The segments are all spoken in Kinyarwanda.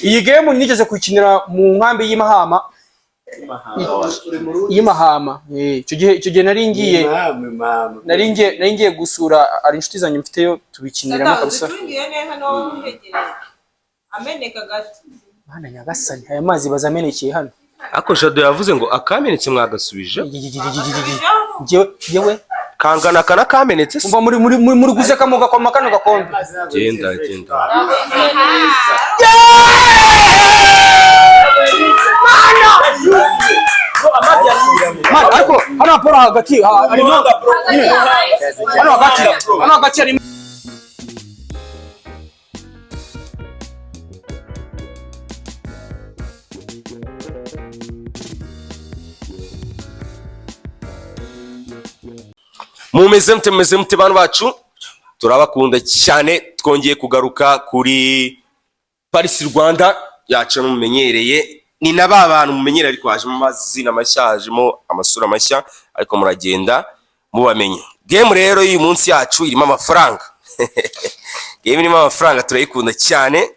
iyi game nigeze kuyikinira mu nkambi y'Imahama icyo gihe nari ngiye gusura ari inshuti zanyu mfiteyo tubikiniramo kabisa. Ameneka gato Mana nyagasani aya mazi bazamenekeye hano. Ako Jado yavuze ngo akamenetse mwagasubije yewe kangana kana kamenetse se umva muri guze kamoga kwa makano gakombe. Genda Mana ariko hano apora hagati harimo hano hagati harimo mumeze mute bantu bacu, turabakunda cyane. Twongeye kugaruka kuri Paris Rwanda yacu mumenyereye, ni naba bantu mumenyereye ariko hajemo amazina mashyajemo amasura mashya ariko muragenda mubamenye. Game rero uyu munsi yacu irimo amafaranga game irimo amafaranga, turayikunda cyane.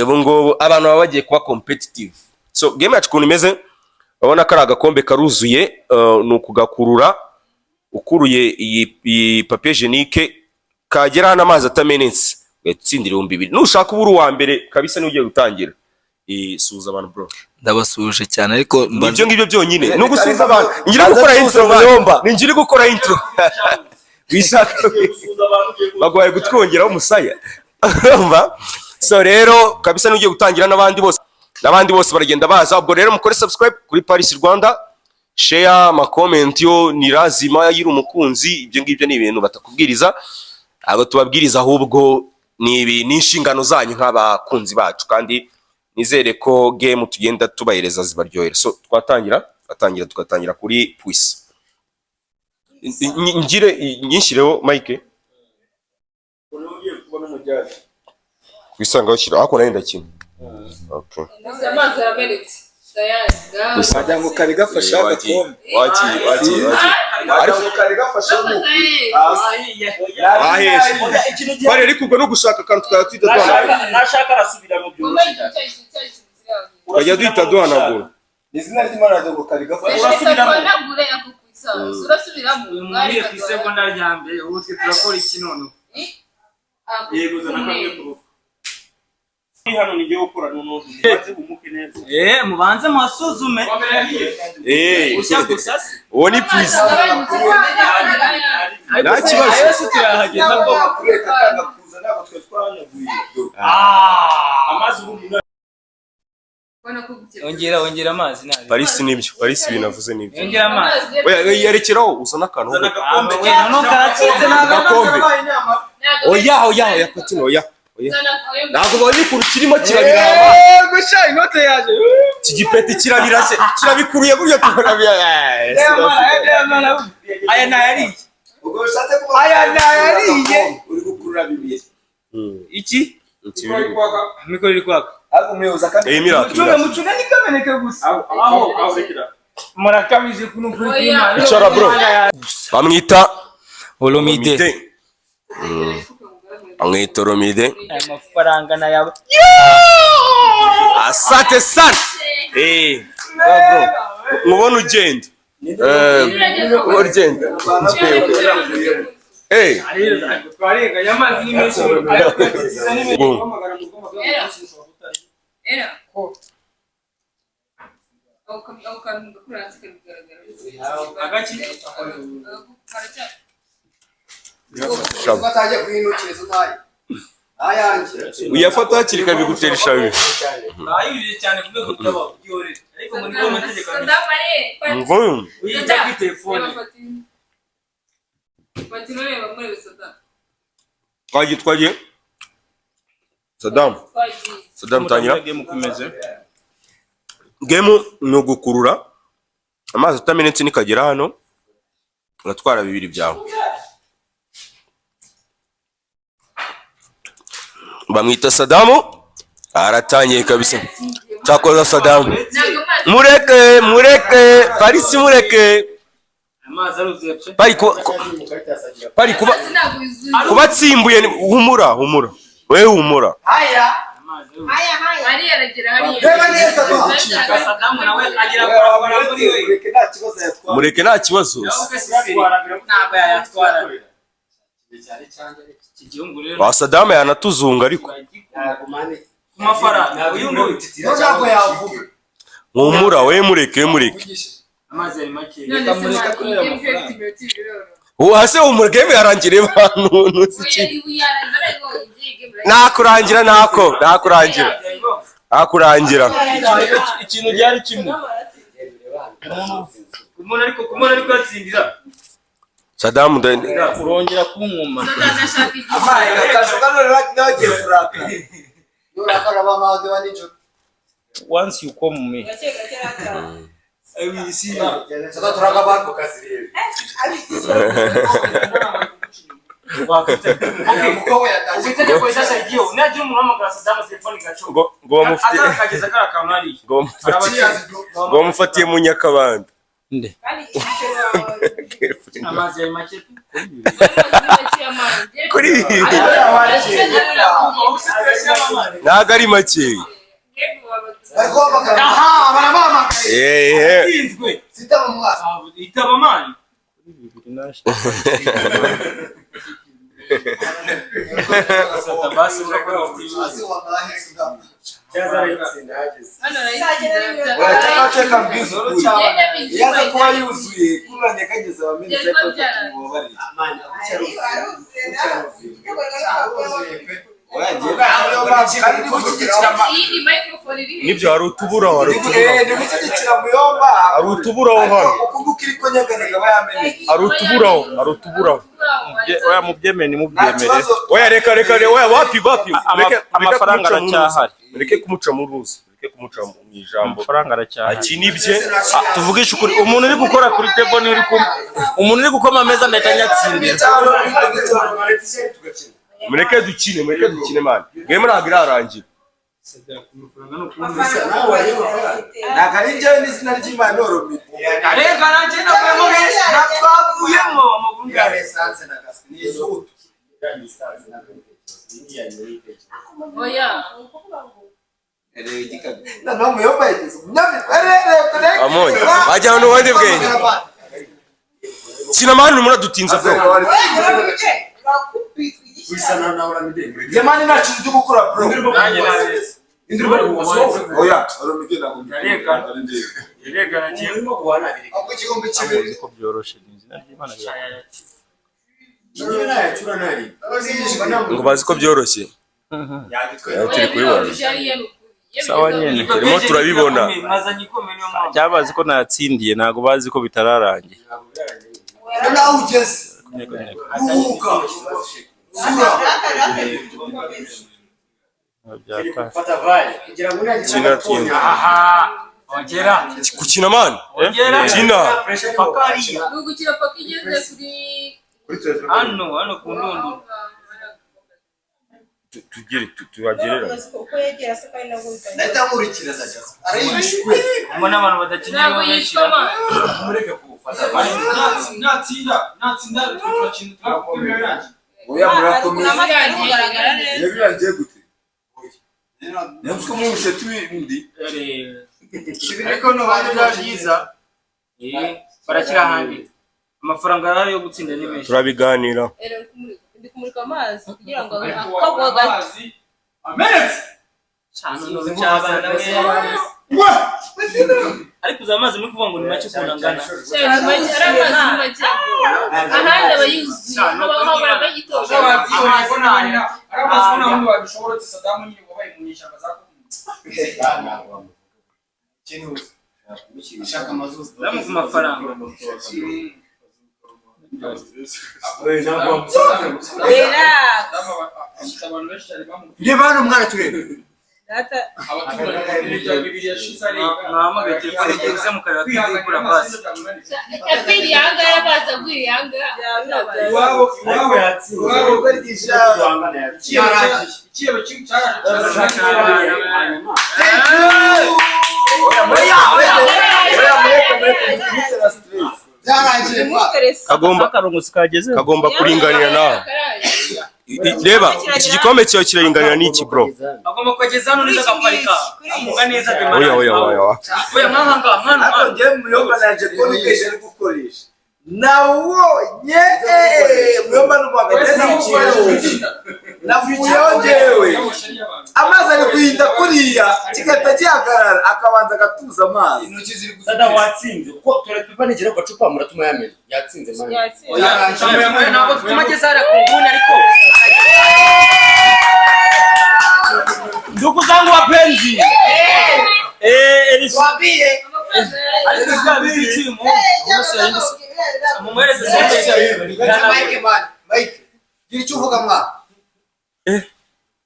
Ubu ngo abantu baba bagiye kuba competitive. So game yacu kuntu imeze, urabona ko ari agakombe karuzuye, nukugakurura ukuruye iyi papier hygienique kagera n'amazi atamenetse gatsindira 2,000. Nushaka uburu wa mbere kabisa n'ugiye gutangira. Suza abantu bro. Ndabasuje cyane ariko ibyo ngibyo byonyine no gusuza abantu. Ngiri gukora intro. Wishaka bagwaye gutwongeraho umusaya. Urumva? So rero kabisa n'ugiye gutangira n'abandi bose baragenda baza. Ubwo rero mukore subscribe kuri Paris Rwanda. Share ma comment yo ni lazima yiri umukunzi. Ibyo ngibyo ni ibintu batakubwiriza, abo tubabwiriza ahubwo ni inshingano zanyu nk'abakunzi bacu, kandi nizere ko game tugenda tubayereza zibaryohera. So tugatangira kuri Puisi. Nyishireho Mike kwisanga ushyira ako nayo ndakina. Okay. amazi aramenetse Sajya ngo kari gafasha agakombe. Waki. Ariko kari gafasha mu. Bari ariko ubwo no gushaka kantu twatwita duhana. Nashaka arasubira mu byo. Ukajya duhita duhanagura. Izina ry'Imana ryo ngo kari gafasha. Urasubiramo. Muri ku seconda rya mbere ubu turakora iki none? Yego zana kamwe ku ruko. Hano ni giye gukora n'umuntu baze umuke neza. Mubanze mwasuzume. Uwo ni Puisi. Nta kibazo. Yose turahageza ko kureka kanga kuza nabo twe twanyavuye. Amazi ubu ongera amazi nabi. Paris nibyo. Paris binavuze nibyo. Ongera amazi. Oya yerekeraho uzana kantu. No karatsinze n'agakombe. Oya patino oya. Ntabwo bari ku kirimo kirabirama. Gusha inote yaje. Kigipeti kirabirase. Kirabikuruye buryo tukabya. Aya nayariye. Ubwo ushatse kuba Aya nayariye. uri gukurura bibiye. Iki? Mikoro iri kwaka. Ahubwo muyoza kandi mucunga ni kameneke gusa. Aho rekira. Murakabije kuno kuri Imana. Icara bro. Bamwita Olomide. Amwita Olomide. Amafaranga na yabo. Asante sana. Bro. Mubona ugenda. Urgent. Twarenga yamazi ni menshi. batajya kwinukiriza nayi. Uyafata hakiri kare bigutera ishabi. Ayuje cyane kubwo kutaba byorere. Ariko muri ko mategeko. Ngoyo. Uyita kuri telefone. Patino reba muri Saddam. Twagiye. Saddam tangira. Game kumeze. Game no gukurura. Amazi atamenetse nikagera hano. Uratwara bibiri byawe. Bamwita Saddam. Aratangiye kabisa. Cyakoza Saddam. Mureke. Paris mureke. Pari kuba tsimbuye humura. we humura. haya ari aragira hari reba neza ba Sadamu nawe agira barabara muri we Mureke nta kibazo. ntabwo yayatwara ikigihungu rero Wa Saddam yanatuzunga ariko. ku mafaranga uyu nguyu ntabwo yavuga Humura we mureke. amazi ari make kamureka kurera amafaranga Hase umureke yarangire bantu nuziki. Nakurangira ikintu byari kimwe umuntu ariko yatsindira Saddam urongera kunkuma amaye akashogano nagiye kuraka urakara bamade wanijo once you come me sasa turaga banko kasiriye muko yataje ufite ko sasa igiyo unagira umuntu wamagara Saddam telefone gacho ngo bamufitiye atakagiza karakantu ari ngo mufatiye mu Nyakabanda. nde amazi ari make Kuri ntago ari make. ariko bakara aha baramamagaye tinzwe sitaba mwasa itaba mani basi urakora ufite asi wallahi sitaba cyazayitsinda hageze uracheka mbizo yaza kuba yuzuye kuranye kageze abamenye cyako tubobari amani Nibyo hari utubura hari utubura aho hano. Oya mubyemere mubyemere. Oya reka oya wapi Amafaranga aracyahari. Reke kumuca mu ruzi. Reke kumuca mu ijambo. Amafaranga aracyahari. Akinibye Tuvugisha ukuri umuntu uri gukora kuri table ni uri umuntu uri gukoma ameza ndahita nyatsindira. mureke dukine man. Game ntabwo irarangira. nagari njyewe n'izina ry'Imana oromite arega nanje navuyemo benshi natwavuyemo amaguru ya resanse na gas n'izutu oya no muyomba yigize Amonye ajya hano wende bwenge. Kina man muradutinza bro. Wisana na oramide yemani nacu cyo gukora bro nanjye nabese oya oromide nagomba irega nagiye urimo guhana abiri ako kigombe kibiri Ko byoroshe n'izina ry'Imana. nyine nayacura nari abazigishwa namwe Ngo bazi ko byoroshye. Turi kubibona. Sawa nyene. Turimo turabibona. mazanye ikomeye niyo mpamvu Cyabazi ko natsindiye nago bazi ko bitararangiye. nawe ugeze uka sura fata vale kugira ngo Kina. aha ongera Kukina man. Kina. pakari gukira paka igeze kuri hano ku ndondo Tubagerera. nahita nkurikira za jaza arayishwe mbona abantu badakinira ntabwo yitwa man mureke kufata natsinda turakintu turakomera oya murakomeza kugaragara neza yabirangiye gute nabwo mwushe tubindi ariko no bari byiza barakira handi amafaranga yari yo gutsinda ni menshi Turabiganira. ndi kumurika amazi kugira ngo akagwa gato amenetse cyane no cyabana we ariko za amazi muri kuvuga ngo ni make kunangana ahandi aba yuzuye habura bagitoje amazi nani Amazi n'abantu babishobora Saddam nyine wabaye mu nyishamba zako. shaka amazuzi namu ku mafaranga Abantu benshi cyane bamu. reba hano mwana turebe mwamagaye telefone igeze mu karere k'igura basi yapfiriye ahangaha baza agwiriye ahangaha iwabo yatsinze iwabo baryigisha Ikiyo byarangiye Kagomba kuringanira nawe. reba iki gikombe cyawe kiraringanira n'iki bro. agomba kugeza hano neza gaparika amuga neza de Oya Ako ngiye muyomba nanje ko nukeje ari gukoresha. Nawonye muyomba n'ubageze navuyeho njyewe. Amazi ari kuhinda kuriya kigata gihagarara akabanza gatuza amazi. sada watsinze Ko turapipa nigera gacupa muratuma yamenya. Yatsinze man. oya ntabwo tumageza hara ku nguni ariko ndugu zangu wapenzi Wabie.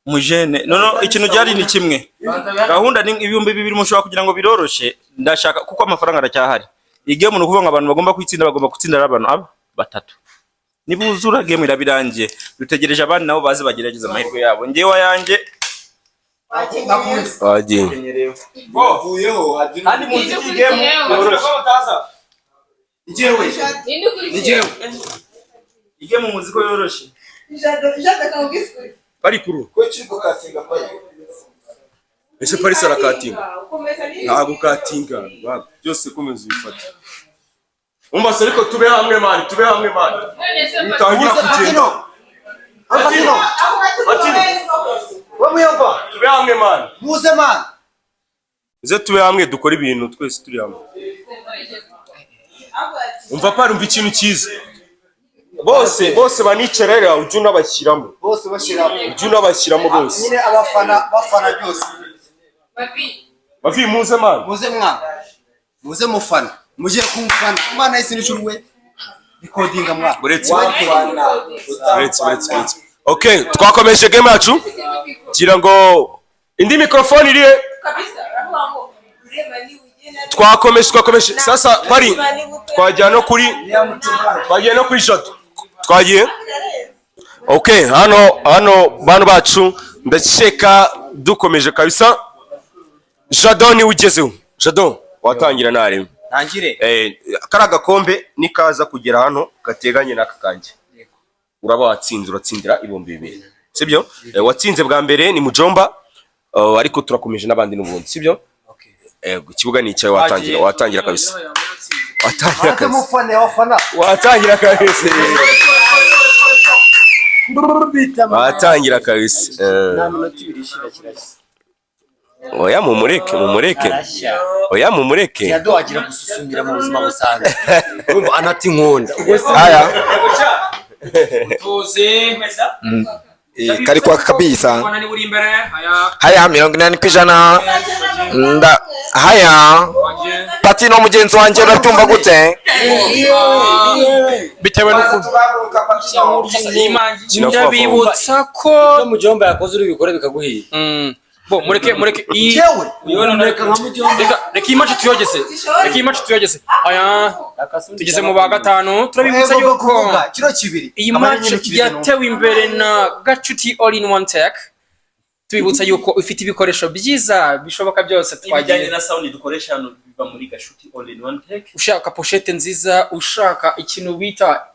mujene no ikintu cyari ni kimwe gahunda ni ibihumbi 2 mushobora kugira ngo biroroshe ndashaka kuko amafaranga aracyahari igame no kuvuga abantu bagomba kwitsinda bagomba gutsindira abantu batatu nibuzura game irabirangiye dutegereje abandi nabo bazi bagerageza amahirwe yabo ngewe yanjye Wagiye. Bavuyeho kandi muzi igame yoroshe Nijewe. igame muzi ko yoroshe Bari kuru. ko kiriko katinga paye. Ese Paris arakatinga. Ntabwo katinga. Byose komeza ubifata. Umva ariko tube hamwe man. Utangira kugenda. Atino. Wamuyomba. Tube hamwe man. Muze man. Uze tube hamwe dukora ibintu twese turi hamwe. Umva parumva ikintu cyiza. Bose banicerera ujye unabashyiramo. Bose bashiramo. Ujye unabashyiramo bose. Nyine abafana byose. Bavi muze man. Muze mwana. Muze mufana. Muje kumfana. Imana isi n'icurwe. Recordinga mwana. Uretse. Okay, twakomeje game yacu. Kira ngo indi microphone iriye. Twakomeje. Sasa bari twajya no kuri shot. Twagiye. Okay, hano bantu bacu ndakeka dukomeje kabisa. Jadon ugezeho. Jadon watangira nare. ntangire Kara gakombe nikaza kugera hano gateganye n'aka kanjye. Uraba uratsindira ibihumbi 2. Sibyo? Watsinze bwa mbere ni Mujomba. Ariko turakomeje n'abandi n'ubundi. Sibyo? Ikibuga ni icyawe watangira kabisa. Watangira kabisa. Watangira kabisa. Oya mumureke. Yadoagira gususumira mu buzima busanzwe. Urumva anati nkunda. Haya. tuze mesa Kari kwa kabisa. nani uri imbere Haya 80% haya Pati no mugenzi wanje uratumva gute? Bitewe n'ukuntu ndabibutsa ko Mujomba yakoze uri bikore bikaguhiye. bo mureke Jewe. reka imaci tuyogese aya tugeze mu ba gatanu turabibutsa yuko kiro kibiri iyi match yatewe imbere na Gachuti All in One Tech. Tubibutsa yuko ufite ibikoresho byiza bishoboka byose twajyanye na sound dukoresha hano biva muri Gachuti All in One Tech. Ushaka pochette nziza, ushaka ikintu bita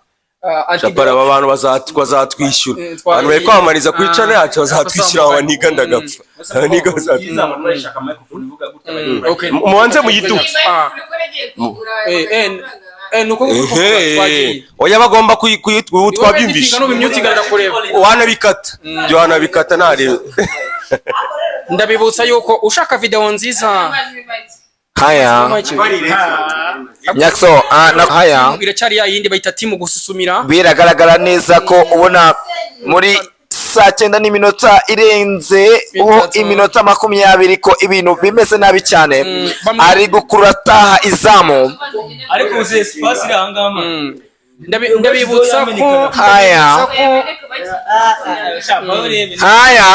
Chapara abantu bazatwishyura. Abantu bari kwamariza kuri channel yacu bazatwishyura abaniga ndagapfa. Abaniga bazatwishyura bakoresha microphone ivuga gutya. Okay. Mubanze muyiduke. Nuko twagiye. Oya bagomba twabyumvisha. Wanabikata nare. Ndabibutsa yuko ushaka video nziza. haya Nyakso haya Biracari ya yindi bayita timu gususumira. Biragaragara neza ko ubona muri saa 9 n'iminota irenze iminota 20 ko ibintu bimeze nabi cyane ari gukurura taha izamu Ariko uzi espace iri hangama. Ndabibutsa ko haya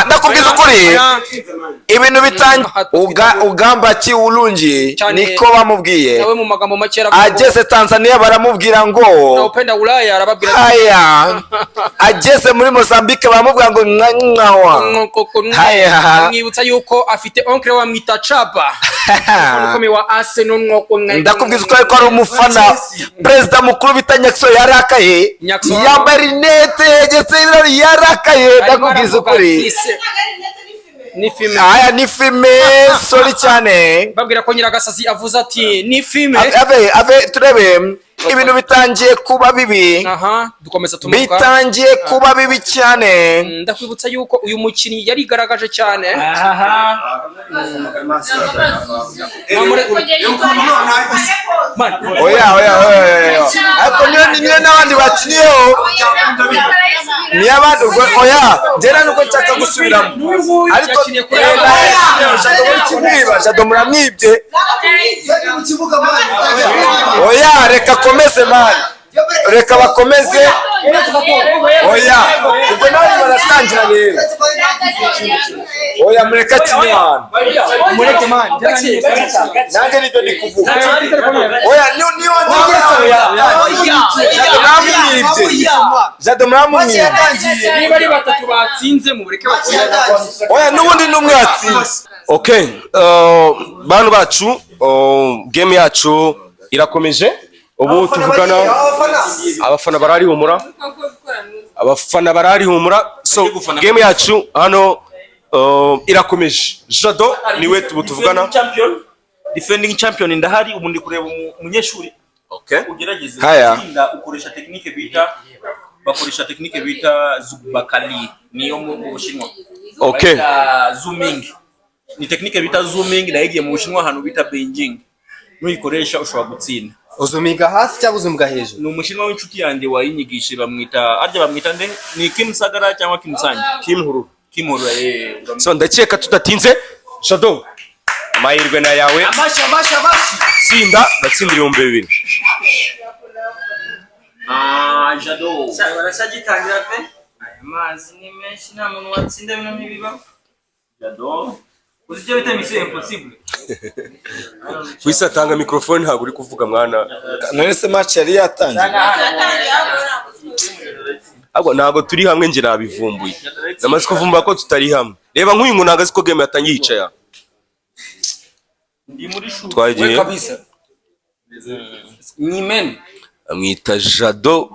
ndakubwiza ukuri ibintu bitangiye ugamba ki ulungi niko bamubwiye ageze Tanzania baramubwira ngo upenda Ulaya arababwira haya ageze muri Mozambique baramubwira ngo nkawa haya mwibutsa yuko afite oncle wa mwita Chapa ukomeye wa Arsenal nk'uko ndakubwiza ko ari umufana perezida mukuru bita Nyakso yarakaye yambaye rinete yegetse ibirori yarakaye ndakubwiza ukuri ni filme aya ni filme sorry cyane babwira ko Nyiragasazi avuze ati ni filme ave turebe ibintu bitangiye kuba bibi dukomeza tumuka bitangiye kuba bibi cyane ndakwibutsa yuko uyu mukinnyi yari garagaje cyane oya ariko niyo n'abandi bakiniyeho ni abandi oya njyana nuko nshaka gusubiramo ariko Jado muramwibye oya reka akomeze mani reka bakomeze oya ubwo nawe baratangira rero oya mureka kimwe mureke mani nanjye nibyo ndi kuvuga oya niyo Jado muramwibye niba ari batatu batsinze mu bureke batsinze oya n'ubundi n'umwe yatsinze okay bantu bacu game yacu irakomeje ubu tuvugana abafana barari humura so game yacu hano irakomeje Jado niwe tuvugana defending champion ndahari ubu ndi kureba umunyeshuri ugerageze gutsinda bakoresha technique bita Zubakali niyo mu Bushinwa zooming ni technique bita zooming nayigiye mu Bushinwa hano bita Beijing nuyikoresha ushobora gutsinda uzumiga hasi cyangwa uzumiga hejuru ni umushinwa w'inshuti yanjye wayinyigishe bamwita nde ni Kim Sagara cyangwa Kim Sanji Kim Huru so ndakeka tudatinze Jado amahirwe na yawe amashi tsinda ndatsindira 2000 Jado barashagitangira pe aya mazi ni menshi nta muntu watsinda bino ntibiba Jado uzije bita mission impossible wisa tanga microphone ntabwo uri kuvuga mwana none se match yari yatangiye ahubwo ntabwo turi hamwe nje nabivumbuye namaze kuvumbura ko tutari hamwe reba nk'uyu muntu nagazi ko game yatangiye yicaye ndi muri shoot twagiye kabisa Nyimen amwita Jado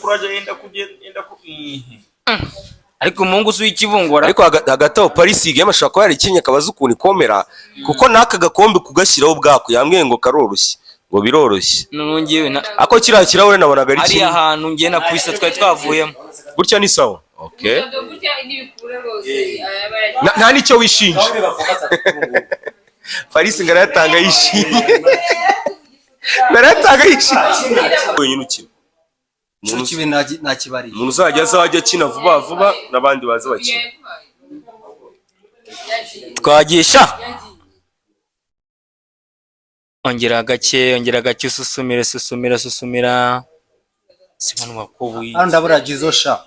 kuraje yenda ku ariko umungu usuye ikibungora ariko hagati aho Paris game ashaka ko yari ikinye kabaza ukuntu ikomera kuko naka gakombe kugashyiraho ubwako yambwiye ngo karoroshye ngo biroroshye nongewe ako kiriya kirahure nabonaga ari ari ahantu ngiye na kwisa twari twavuyemo gutya ni sawa nta nicyo wishinja Paris ngaratanga yishimye ngaratanga yishimye wenyine ukina kibe nakibari umuntu uzajya akina vuba n'abandi baza bakina twagisha ongera gake susumira sibana wakubuye hano ndabura jizosha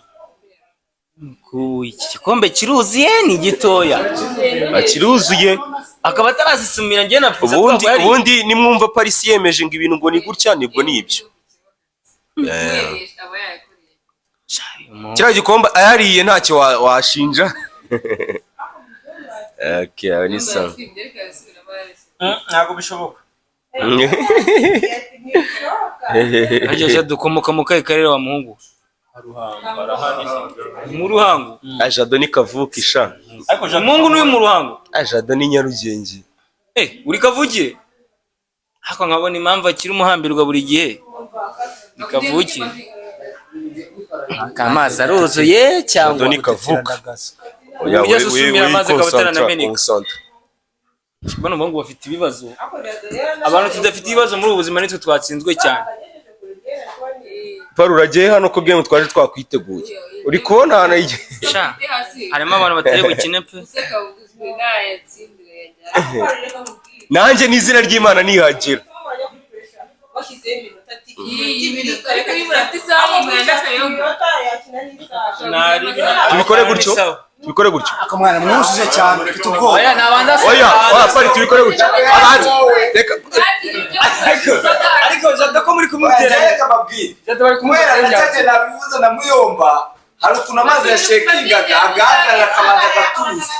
ku iki gikombe kiruzuye ni gitoya akiruzuye akaba atarazisumira ngiye na ubundi nimwumva Paris yemeje ngo ibintu ngo ni gutya nibwo nibyo kiriya gikombe ayariye ntacyo washinja okay ni sawa ntabwo bishoboka aje dukomoka mu kayi karere wa muhungu mu Ruhango Jado ni kavukisha ariko muhungu n'uyu mu Ruhango Jado ni Nyarugenge uri kavukire ariko nkabona impamvu akiri umuhambirwa buri gihe nikavuki kamazi aruzuye cyangwa ni kavuka oya we amazi kabatana na meneka bano bongo bafite ibibazo abantu tudafite ibibazo muri ubuzima nitwe twatsinzwe cyane Paru uragiye hano ko game twaje twakwiteguye uri kubona hano harimo abantu batari bukine pe nanjye n'izina ry'Imana nihagira tubikore gutyo akamwana mwujuje cyane mfite ubwoba oya pari tubikore gutyo abandi reka ariko Jado ko muri kumutera reka babwire Jado bari kumutera cyane nabivuze na muyomba hari ukuntu amazi yashekingaga agahagarara akabanza agatuza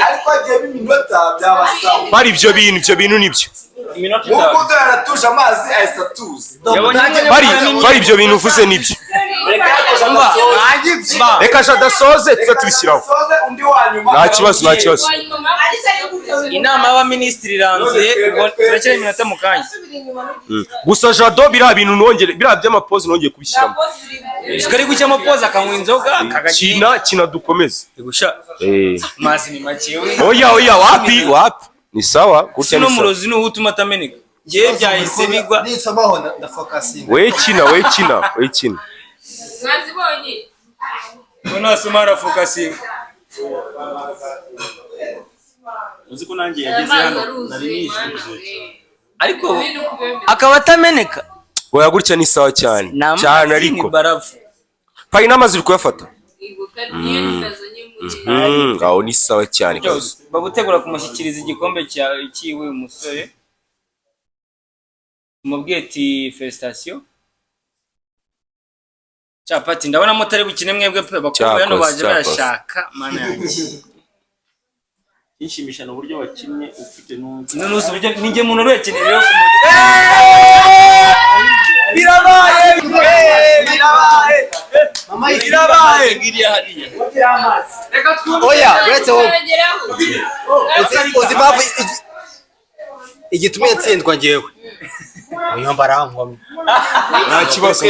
ariko hagiyemo iminota byabasawa bari ibyo bintu nibyo nk'uko udo yaratuje amazi ahise atuza bari ibyo bintu uvuze nibyo reka adasoze tuze tubishyiraho nta kibazo inama y'abaminisitiri iranzuye ubwo turakira iminota mu kanya gusa jado biriya bintu nongere biriya by'amapozi nongeye kubishyiramo kari gucya amapozi akanywa inzoga kina dukomeze amazi ni make oya wapi ni sawa gutya ni n'umurozi ni utuma atameneka ngiye byahise bigwa nisomaho ndafokasinga we kina mwazibonye mbona asoma arafokasinga uzi ko nanjye yageze hano nari nishimye ariko akaba atameneka oya gutya ni sawa cyane ariko payi n'amazi uri kuyafata aho ni sawa cyane bagutegura kumushyikiriza igikombe cyiwe umusore umubwiye ati felicitation Capati ndabona mutari bukine mwebwe bakobwa hano baje barashaka mana yanjye inshimisha n'uburyo wakinnye ufite n'uzi uburyo ninjye muntu urekeneye rero birabaye ngiriya hariya oya uretse wowe uzi impamvu igitumye yatsindwa ngewe uyu barankomye nta kibazo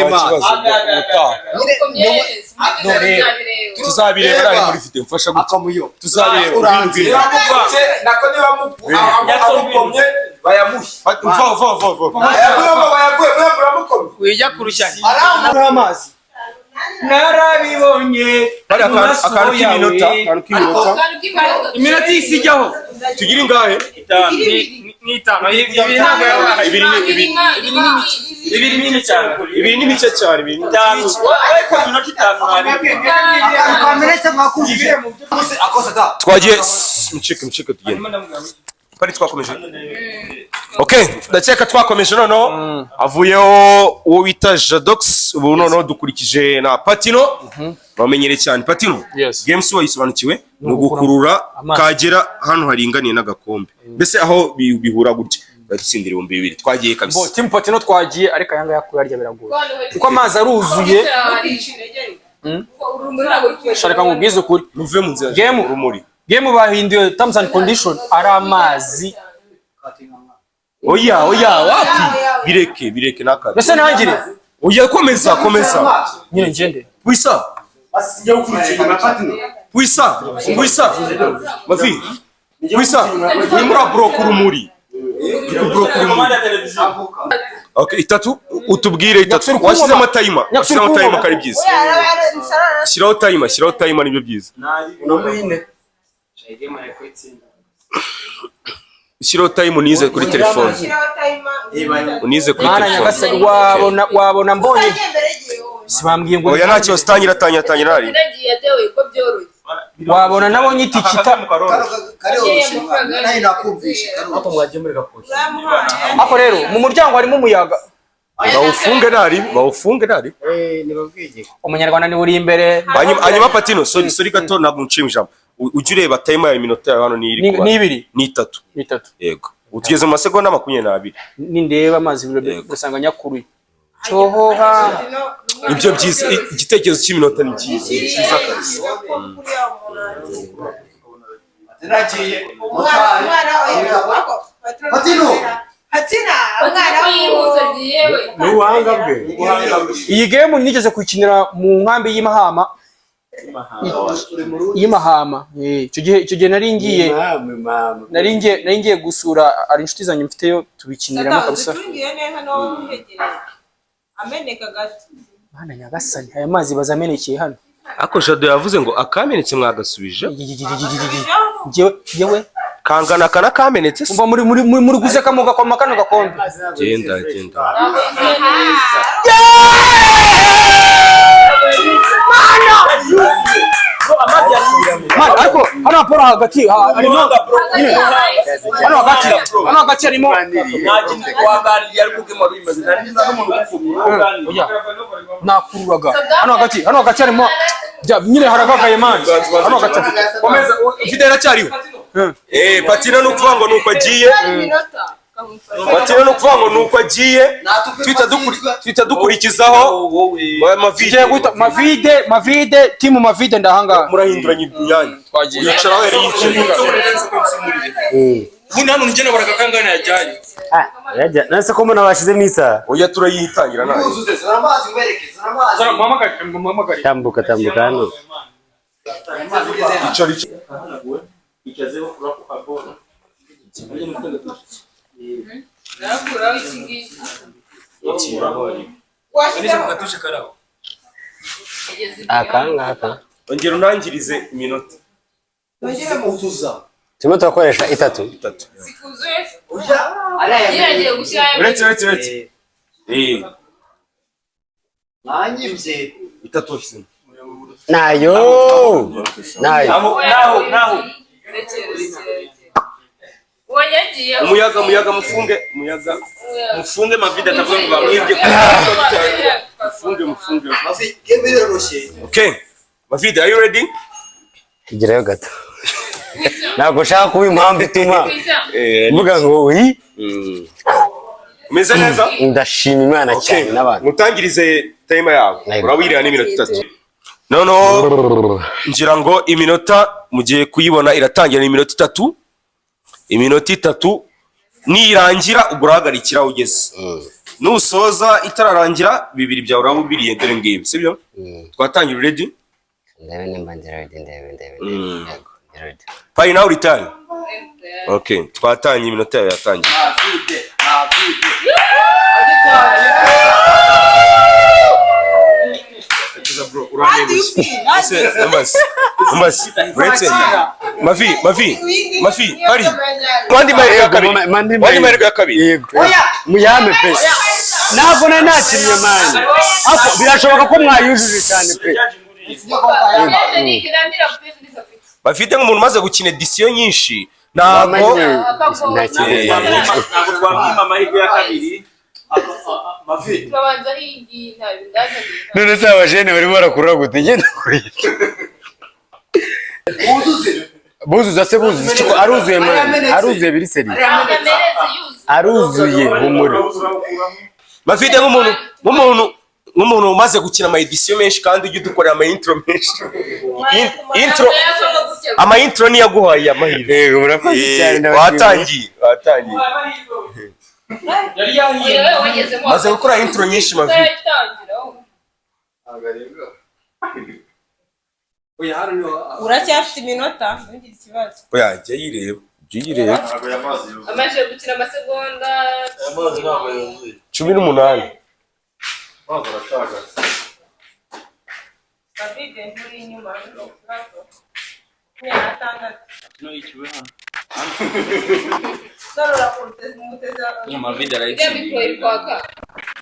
tuzabireba ari muri video mfasha akamuyo tuzabireba nako niba mukomye bayamuhe wijya kurushanya amazi narabibonye akantu k'iminota iminota isijyaho tugira ingahe n'itanu ibiri n'imice cyane twagiye mucike tugenda twari twakomeje okay ndakeka twakomeje noneho avuyeho uwo bita Jadox ubu noneho dukurikije na Patino bamenyereye cyane Patino games wayisobanukiwe no gukurura kagera hano haringaniye n'agakombe mbese aho bihura gutya batsindira 200 twagiye kabisa team Patino twagiye ariko yanga yakuyarya biragoye kuko amazi aruzuye shareka ngubwize ukuri muve mu nzira urumuri game bahinduye terms and condition ari amazi oya wapi bireke nakara bese nangire oya komeza nyine ngende puisa mafi puisa ni muri broke urumuri okay itatu utubwire itatu washyize amatayima kari byiza shyiraho tayima nibyo byiza shyiraho tayima unize kuri telefone wabona mbonye sibambwiye ngo oya ntacyo tangira nari wabona nabonye itikita ako rero mu muryango harimo umuyaga bawufunge nari umunyarwanda ni buri imbere hanyuma Patino sorry gato ntabwo ncima ijambo ujye ureba time yawe iminota yawe hano ni ibiri n'itatu yego utugeze mu masegonda 20 nindeba amazi ugasanga nyakuruye cyohoha ibyo byiza igitekerezo cy'iminota ni cyiza kabisa iyi game nigeze kuyikinira mu nkambi y'Imahama icyo gihe nari ngiye gusura ari inshuti zanjye mfiteyo tubikiniramo kabisa Mana nyagasani aya mazi bazamenekeye hano ako Jado yavuze ngo akamenetse mwagasubije jewe kangana kana kamenetse umva muri guseka mu gakoma kano gakombe genda amazi yasubiramo Man, ariko hano haporo hagati harimo hano hagati harimo ntakintu kuhaganirira ariko ubwe maru bimaze nari nza n'umuntu w'upfuye nakururaga hano hagati harimo nyine haragagaye man hano hagati komeza ufite aracyariho patina no kuvuga ngo nuko agiye patina no kuvuga ngo nuko agiye twita dukurikizaho mavide timu mavide ndahanga murahinduranya imyanya twagiye yicara aho yari yicaye ubundi hano nigena barakakangana yajyanye nase ko mbona bashyizemo isaha oya turayitangira nawe tambuka hano icazeho kurako kabona nakuraho iki ngiki akanga ongera unangirize iminota turimo turakoresha itatu sikuzuye yiragiye gushyiraho uretse mwanyibye itatu washyizemo nayo naho wanyagiye umuyaga mufunge mavide atavuga ngo bamwibye mufunge mafi game iroroshye okay mavide are you ready igirayo gato ntabwo ushaka kuba impamvu ituma mvuga ngo wi umeze neza ndashima imana cyane n'abantu mutangirize time yawe urabirira n'iminota 3 noneho ngira ngo iminota mugiye kuyibona iratangira iminota 3 iminota 3 nirangira ugurahagarikira ugeze nusoza itararangira bibiri byawe urabubiriye dore ngibi sibyo twatangira ready ndebe nimba ndi ready ndebe ready pai now return okay twatanye iminota yatangiye Mafi, hari kwandi mahirwe ya kabiri muyame pe ntabwo nari nakiriye mani ako birashoboka ko mwayujuje cyane pe bafite nk'umuntu umaze gukina edition nyinshi ntabwo twamwima amahirwe ya kabiri none se abajene barimo barakura gute ngenda kurika buzuza se buzuza aruzuye mani aruzuye biri seri aruzuye humure bafite nk'umuntu umaze gukina ama edition menshi kandi ujye udukorera ama intro menshi ama intro ni yaguhaye amahirwe yego murakoze cyane watangiye maze gukora intro nyinshi mavi uracyafite iminota ntugira ikibazo oya jya yireba amaze gukina amasegonda 18 David nturi inyuma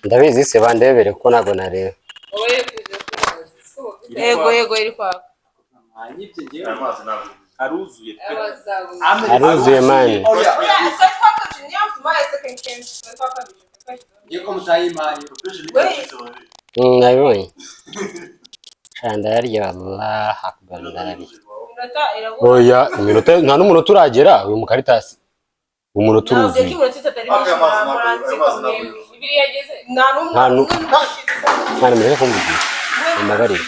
ndabizi se bandebere kuko ntabwo nareba yego iri kwaka aruzuye mani nabibonye ndayarya Allah akbar ndayarya oya iminota nta n'umunota uragera uyu mukaritasi umunota uruzuye nta mwana mureke kumvugira amabarira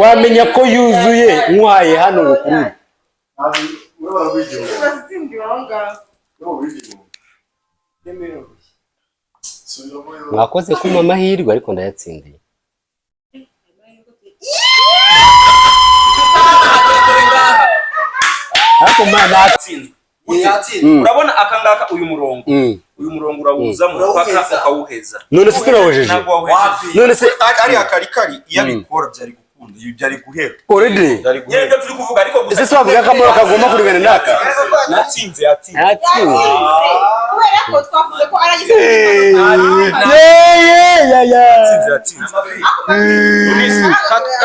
wamenya ko yuzuye nkwaye hano bukuru mwakoze kuma amahirwe ariko ndayatsindiye ariko mwana atsinzwe urabona akangaka uyu murongo urawuza mu paka akawuheza none se turawujeje none se ari akarikari iyo abikora byari gukunda ibi byari guhera already yego turi kuvuga ariko gusa ese wavuga ko amoro kagomba kurigana naka natsinze kubera ko twavuze ko aragize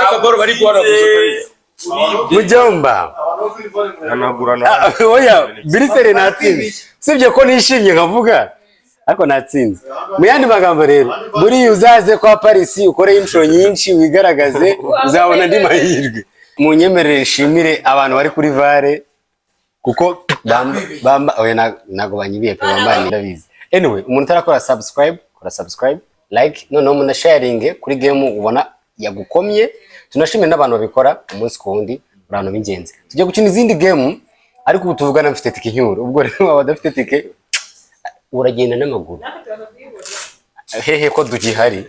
Akaboro bari guharaguza mujomba anagurana oya birisere natsinze sibye ko nishimye nkavuga ariko natsinze mu yandi magambo rero muri uzaze kwa Paris ukore intro nyinshi wigaragaze uzabona ndi mahirwe mu nyemerere shimire abantu bari kuri Vare kuko bamba oya nago banyibiye pe bambani ndabizi anyway umuntu tarakora subscribe like noneho muna sharing kuri game ubona yagukomye tunashimira n'abantu babikora umunsi ku wundi abantu b'ingenzi tujye gukina izindi game ariko ubu tuvugana mfite tike inyuro ubwo rero abadafite tike uragenda n'amaguru hehe ko dugihari